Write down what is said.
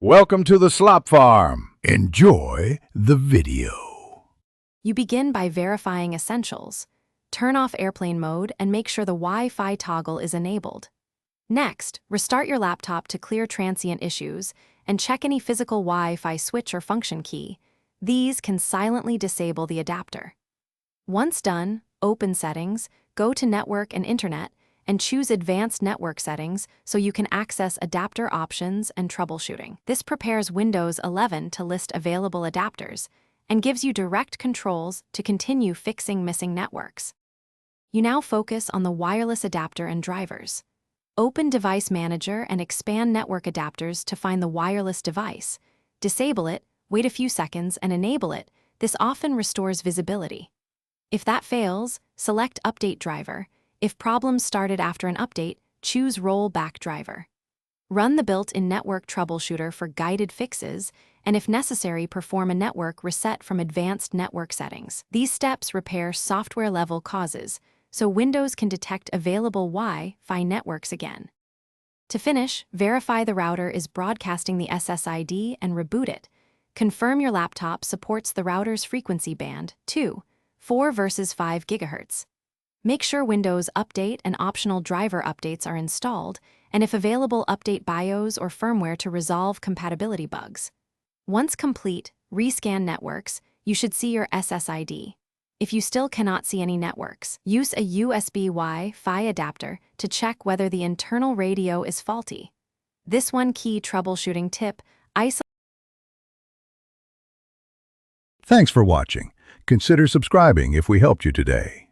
Welcome to the slop farm. Enjoy the video. You begin by verifying essentials. Turn off airplane mode and make sure the Wi-Fi toggle is enabled. Next, restart your laptop to clear transient issues and check any physical Wi-Fi switch or function key. These can silently disable the adapter. Once done, open Settings, go to Network and Internet, and choose Advanced Network Settings so you can access adapter options and troubleshooting. This prepares Windows 11 to list available adapters and gives you direct controls to continue fixing missing networks. You now focus on the wireless adapter and drivers. Open Device Manager and expand Network Adapters to find the wireless device. Disable it, wait a few seconds, and enable it. This often restores visibility. If that fails, select Update Driver. If problems started after an update, choose Rollback Driver. Run the built-in Network Troubleshooter for guided fixes, and if necessary, perform a network reset from Advanced Network Settings. These steps repair software-level causes, so Windows can detect available Wi-Fi networks again. To finish, verify the router is broadcasting the SSID and reboot it. Confirm your laptop supports the router's frequency band, 2, 4 versus 5 GHz. Make sure Windows Update and optional driver updates are installed, and if available, update BIOS or firmware to resolve compatibility bugs. Once complete, rescan networks. You should see your SSID. If you still cannot see any networks, use a USB Wi-Fi adapter to check whether the internal radio is faulty. This one key troubleshooting tip: Thanks for watching. Consider subscribing if we helped you today.